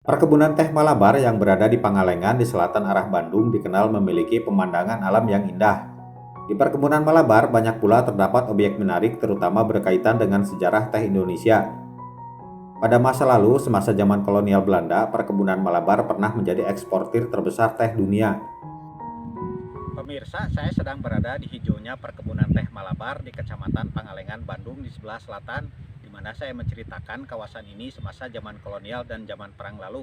Perkebunan teh Malabar yang berada di Pangalengan di selatan arah Bandung dikenal memiliki pemandangan alam yang indah. Di perkebunan Malabar banyak pula terdapat objek menarik terutama berkaitan dengan sejarah teh Indonesia. Pada masa lalu, semasa zaman kolonial Belanda, perkebunan Malabar pernah menjadi eksportir terbesar teh dunia. Pemirsa, saya sedang berada di hijaunya perkebunan teh Malabar di Kecamatan Pangalengan, Bandung di sebelah selatan, di mana saya menceritakan kawasan ini semasa zaman kolonial dan zaman perang lalu.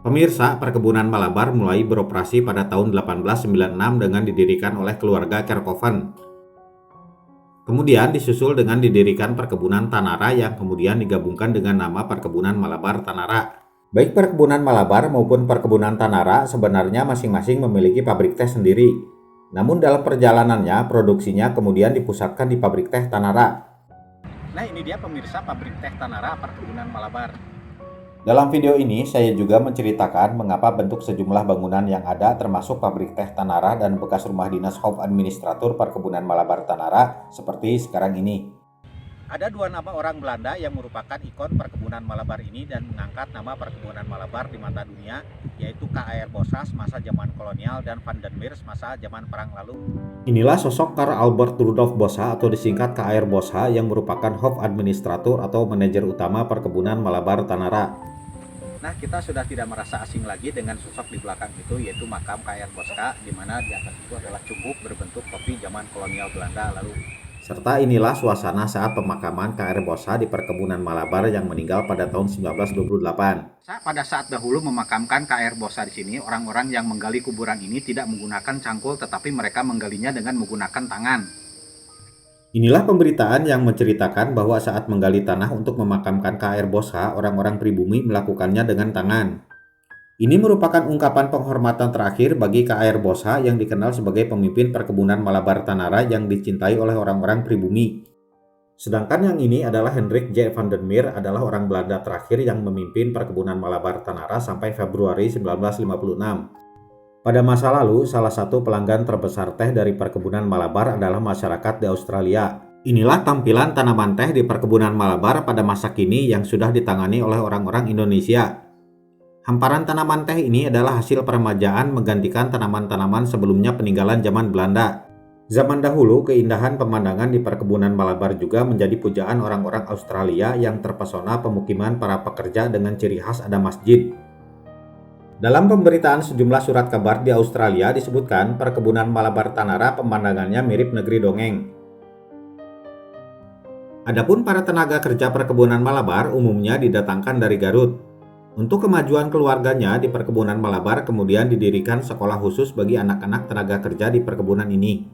Pemirsa, perkebunan Malabar mulai beroperasi pada tahun 1896 dengan didirikan oleh keluarga Kerkoven. Kemudian disusul dengan didirikan perkebunan Tanara yang kemudian digabungkan dengan nama perkebunan Malabar Tanara. Baik perkebunan Malabar maupun perkebunan Tanara sebenarnya masing-masing memiliki pabrik teh sendiri. Namun dalam perjalanannya produksinya kemudian dipusatkan di pabrik teh Tanara. Nah, ini dia pemirsa pabrik teh Tanara perkebunan Malabar. Dalam video ini saya juga menceritakan mengapa bentuk sejumlah bangunan yang ada termasuk pabrik teh Tanara dan bekas rumah dinas Hop Administratur Perkebunan Malabar Tanara seperti sekarang ini. Ada dua nama orang Belanda yang merupakan ikon perkebunan Malabar ini dan mengangkat nama perkebunan Malabar di mata dunia, yaitu K.A.R. Bossa masa zaman kolonial dan Van den Meers masa zaman perang lalu. Inilah sosok Karl Albert Rudolf Bossa atau disingkat K.A.R. Bossa yang merupakan Hop Administratur atau manajer utama Perkebunan Malabar Tanara. Nah, kita sudah tidak merasa asing lagi dengan sosok di belakang itu, yaitu makam K.R. Bossa, di mana di atas itu adalah cubuk berbentuk topi zaman kolonial Belanda lalu. Serta inilah suasana saat pemakaman K.R. Bossa di Perkebunan Malabar yang meninggal pada tahun 1928. Pada saat dahulu memakamkan K.R. Bossa di sini, orang-orang yang menggali kuburan ini tidak menggunakan cangkul, tetapi mereka menggalinya dengan menggunakan tangan. Inilah pemberitaan yang menceritakan bahwa saat menggali tanah untuk memakamkan K.R. Bossa, orang-orang pribumi melakukannya dengan tangan. Ini merupakan ungkapan penghormatan terakhir bagi K.R. Bossa yang dikenal sebagai pemimpin perkebunan Malabar Tanara yang dicintai oleh orang-orang pribumi. Sedangkan yang ini adalah Hendrik J. van den Meer adalah orang Belanda terakhir yang memimpin perkebunan Malabar Tanara sampai Februari 1956. Pada masa lalu, salah satu pelanggan terbesar teh dari perkebunan Malabar adalah masyarakat di Australia. Inilah tampilan tanaman teh di perkebunan Malabar pada masa kini yang sudah ditangani oleh orang-orang Indonesia. Hamparan tanaman teh ini adalah hasil peremajaan menggantikan tanaman-tanaman sebelumnya peninggalan zaman Belanda. Zaman dahulu, keindahan pemandangan di perkebunan Malabar juga menjadi pujaan orang-orang Australia yang terpesona pemukiman para pekerja dengan ciri khas ada masjid. Dalam pemberitaan sejumlah surat kabar di Australia disebutkan perkebunan Malabar Tanara pemandangannya mirip negeri dongeng. Adapun para tenaga kerja perkebunan Malabar umumnya didatangkan dari Garut. Untuk kemajuan keluarganya di perkebunan Malabar kemudian didirikan sekolah khusus bagi anak-anak tenaga kerja di perkebunan ini.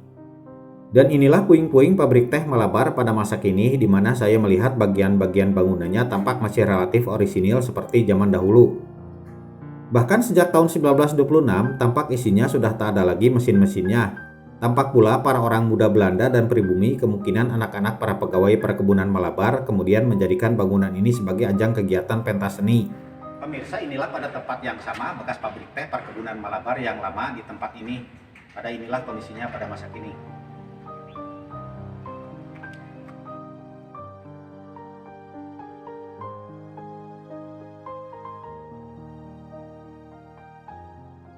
Dan inilah puing-puing pabrik teh Malabar pada masa kini di mana saya melihat bagian-bagian bangunannya tampak masih relatif orisinil seperti zaman dahulu. Bahkan sejak tahun 1926 tampak isinya sudah tak ada lagi mesin-mesinnya. Tampak pula para orang muda Belanda dan pribumi kemungkinan anak-anak para pegawai perkebunan Malabar kemudian menjadikan bangunan ini sebagai ajang kegiatan pentas seni. Pemirsa, inilah pada tempat yang sama bekas pabrik teh perkebunan Malabar yang lama di tempat ini. Pada inilah kondisinya pada masa kini.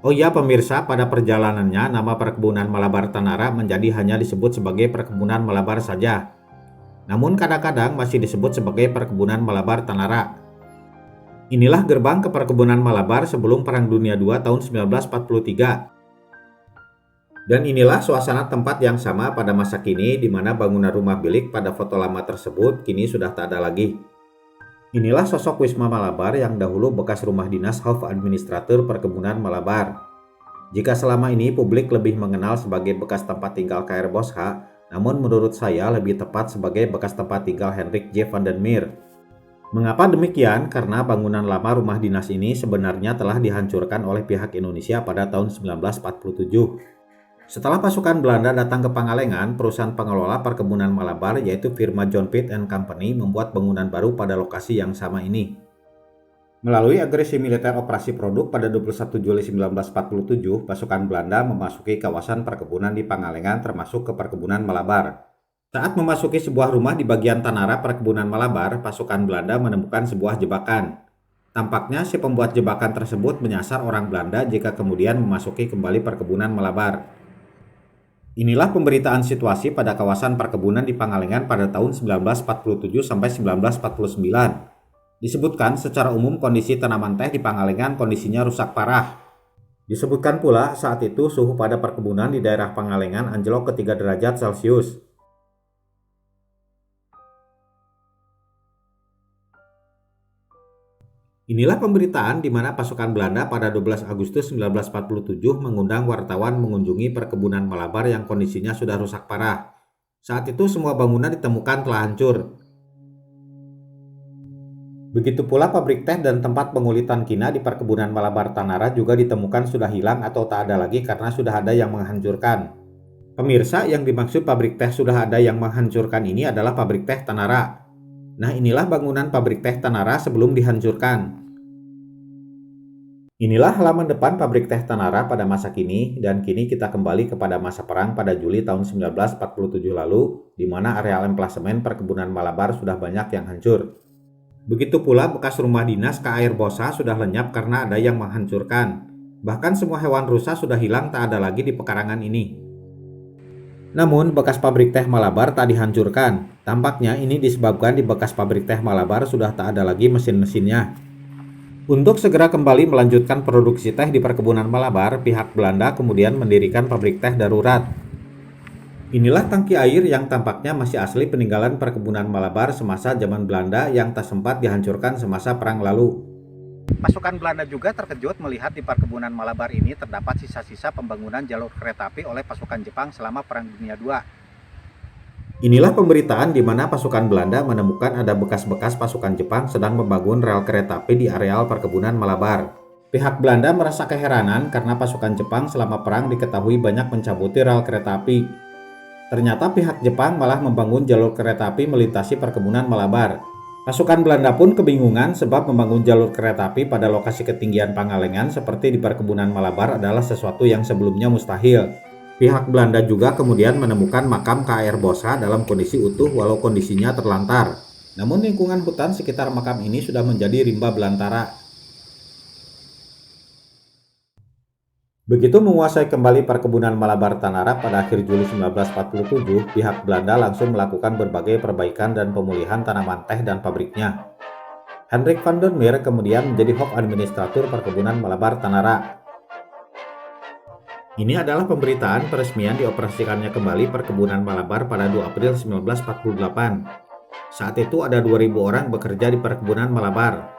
Oh ya pemirsa, pada perjalanannya nama perkebunan Malabar Tanara menjadi hanya disebut sebagai perkebunan Malabar saja. Namun kadang-kadang masih disebut sebagai perkebunan Malabar Tanara. Inilah gerbang ke perkebunan Malabar sebelum Perang Dunia II tahun 1943. Dan inilah suasana tempat yang sama pada masa kini di mana bangunan rumah bilik pada foto lama tersebut kini sudah tak ada lagi. Inilah sosok Wisma Malabar yang dahulu bekas rumah dinas Hof Administratur Perkebunan Malabar. Jika selama ini publik lebih mengenal sebagai bekas tempat tinggal K.R. Bossa, namun menurut saya lebih tepat sebagai bekas tempat tinggal Hendrik J. van den Meer. Mengapa demikian? Karena bangunan lama rumah dinas ini sebenarnya telah dihancurkan oleh pihak Indonesia pada tahun 1947. Setelah pasukan Belanda datang ke Pangalengan, perusahaan pengelola perkebunan Malabar yaitu firma John Pitt and Company membuat bangunan baru pada lokasi yang sama ini. Melalui agresi militer operasi produk pada 21 Juli 1947, pasukan Belanda memasuki kawasan perkebunan di Pangalengan termasuk ke perkebunan Malabar. Saat memasuki sebuah rumah di bagian Tanara perkebunan Malabar, pasukan Belanda menemukan sebuah jebakan. Tampaknya si pembuat jebakan tersebut menyasar orang Belanda jika kemudian memasuki kembali perkebunan Malabar. Inilah pemberitaan situasi pada kawasan perkebunan di Pangalengan pada tahun 1947 sampai 1949. Disebutkan secara umum kondisi tanaman teh di Pangalengan kondisinya rusak parah. Disebutkan pula saat itu suhu pada perkebunan di daerah Pangalengan anjlok ke 3 derajat Celcius. Inilah pemberitaan di mana pasukan Belanda pada 12 Agustus 1947 mengundang wartawan mengunjungi perkebunan Malabar yang kondisinya sudah rusak parah. Saat itu semua bangunan ditemukan telah hancur. Begitu pula pabrik teh dan tempat pengulitan kina di perkebunan Malabar Tanara juga ditemukan sudah hilang atau tak ada lagi karena sudah ada yang menghancurkan. Pemirsa, yang dimaksud pabrik teh sudah ada yang menghancurkan ini adalah pabrik teh Tanara. Nah, inilah bangunan pabrik teh Tanara sebelum dihancurkan. Inilah halaman depan pabrik teh Tanara pada masa kini, dan kini kita kembali kepada masa perang pada Juli tahun 1947 lalu, di mana areal emplasemen perkebunan Malabar sudah banyak yang hancur. Begitu pula bekas rumah dinas KAR Bosa sudah lenyap karena ada yang menghancurkan. Bahkan semua hewan rusa sudah hilang, tak ada lagi di pekarangan ini. Namun, bekas pabrik teh Malabar tak dihancurkan. Tampaknya ini disebabkan di bekas pabrik teh Malabar sudah tak ada lagi mesin-mesinnya. Untuk segera kembali melanjutkan produksi teh di perkebunan Malabar, pihak Belanda kemudian mendirikan pabrik teh darurat. Inilah tangki air yang tampaknya masih asli peninggalan perkebunan Malabar semasa zaman Belanda yang tak sempat dihancurkan semasa perang lalu. Pasukan Belanda juga terkejut melihat di perkebunan Malabar ini terdapat sisa-sisa pembangunan jalur kereta api oleh pasukan Jepang selama Perang Dunia II. Inilah pemberitaan di mana pasukan Belanda menemukan ada bekas-bekas pasukan Jepang sedang membangun rel kereta api di areal perkebunan Malabar. Pihak Belanda merasa keheranan karena pasukan Jepang selama perang diketahui banyak mencabuti rel kereta api. Ternyata pihak Jepang malah membangun jalur kereta api melintasi perkebunan Malabar. Pasukan Belanda pun kebingungan sebab membangun jalur kereta api pada lokasi ketinggian Pangalengan seperti di perkebunan Malabar adalah sesuatu yang sebelumnya mustahil. Pihak Belanda juga kemudian menemukan makam KAR Bosa dalam kondisi utuh walau kondisinya terlantar. Namun lingkungan hutan sekitar makam ini sudah menjadi rimba belantara. Begitu menguasai kembali perkebunan Malabar Tanara pada akhir Juli 1947, pihak Belanda langsung melakukan berbagai perbaikan dan pemulihan tanaman teh dan pabriknya. Hendrik van der Meer kemudian menjadi Hof Administratur Perkebunan Malabar Tanara. Ini adalah pemberitaan peresmian dioperasikannya kembali perkebunan Malabar pada 2 April 1948. Saat itu ada 2.000 orang bekerja di perkebunan Malabar.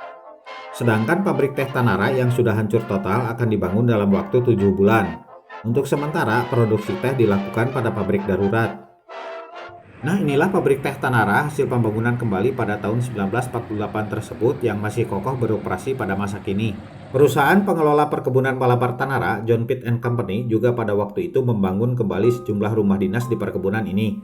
Sedangkan pabrik teh Tanara yang sudah hancur total akan dibangun dalam waktu 7 bulan. Untuk sementara, produksi teh dilakukan pada pabrik darurat. Nah, inilah pabrik teh Tanara hasil pembangunan kembali pada tahun 1948 tersebut yang masih kokoh beroperasi pada masa kini. Perusahaan pengelola perkebunan Malabar Tanara, John Pitt and Company, juga pada waktu itu membangun kembali sejumlah rumah dinas di perkebunan ini.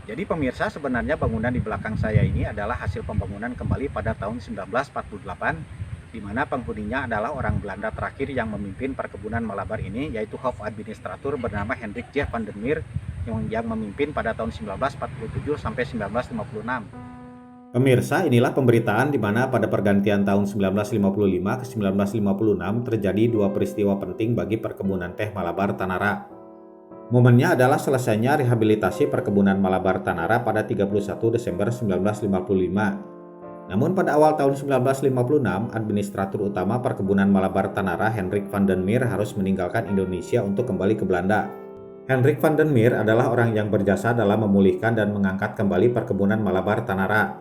Jadi pemirsa, sebenarnya bangunan di belakang saya ini adalah hasil pembangunan kembali pada tahun 1948, di mana penghuninya adalah orang Belanda terakhir yang memimpin perkebunan Malabar ini, yaitu Hof Administratur bernama Hendrik J. van der Meer yang memimpin pada tahun 1947 sampai 1956. Pemirsa, inilah pemberitaan di mana pada pergantian tahun 1955 ke 1956 terjadi dua peristiwa penting bagi perkebunan teh Malabar Tanara. Momennya adalah selesainya rehabilitasi perkebunan Malabar Tanara pada 31 Desember 1955. Namun pada awal tahun 1956, administratur utama perkebunan Malabar Tanara Hendrik van der Meer harus meninggalkan Indonesia untuk kembali ke Belanda. Hendrik van der Meer adalah orang yang berjasa dalam memulihkan dan mengangkat kembali perkebunan Malabar Tanara.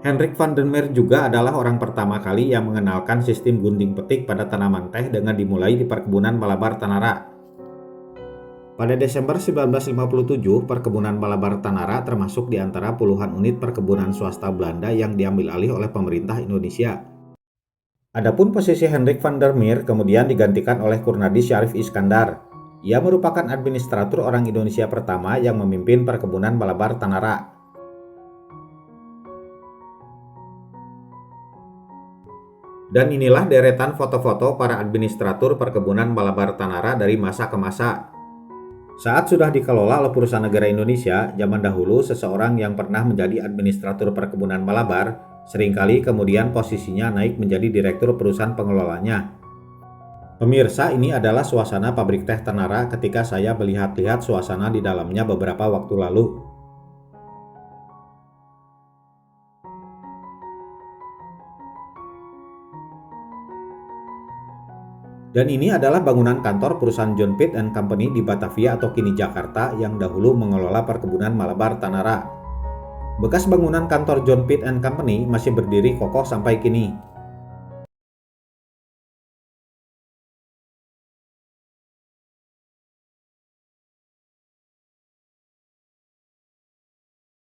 Hendrik van der Meer juga adalah orang pertama kali yang mengenalkan sistem gunting petik pada tanaman teh dengan dimulai di perkebunan Malabar Tanara. Pada Desember 1957, perkebunan Malabar Tanara termasuk di antara puluhan unit perkebunan swasta Belanda yang diambil alih oleh pemerintah Indonesia. Adapun posisi Hendrik van der Meer kemudian digantikan oleh Kurnadi Syarif Iskandar. Ia merupakan administratur orang Indonesia pertama yang memimpin perkebunan Malabar Tanara. Dan inilah deretan foto-foto para administratur perkebunan Malabar Tanara dari masa ke masa. Saat sudah dikelola oleh perusahaan negara Indonesia, zaman dahulu seseorang yang pernah menjadi administrator perkebunan Malabar, seringkali kemudian posisinya naik menjadi direktur perusahaan pengelolanya. Pemirsa, ini adalah suasana pabrik teh Tanara ketika saya melihat-lihat suasana di dalamnya beberapa waktu lalu. Dan ini adalah bangunan kantor perusahaan John Pitt and Company di Batavia atau kini Jakarta yang dahulu mengelola perkebunan Malabar Tanara. Bekas bangunan kantor John Pitt and Company masih berdiri kokoh sampai kini.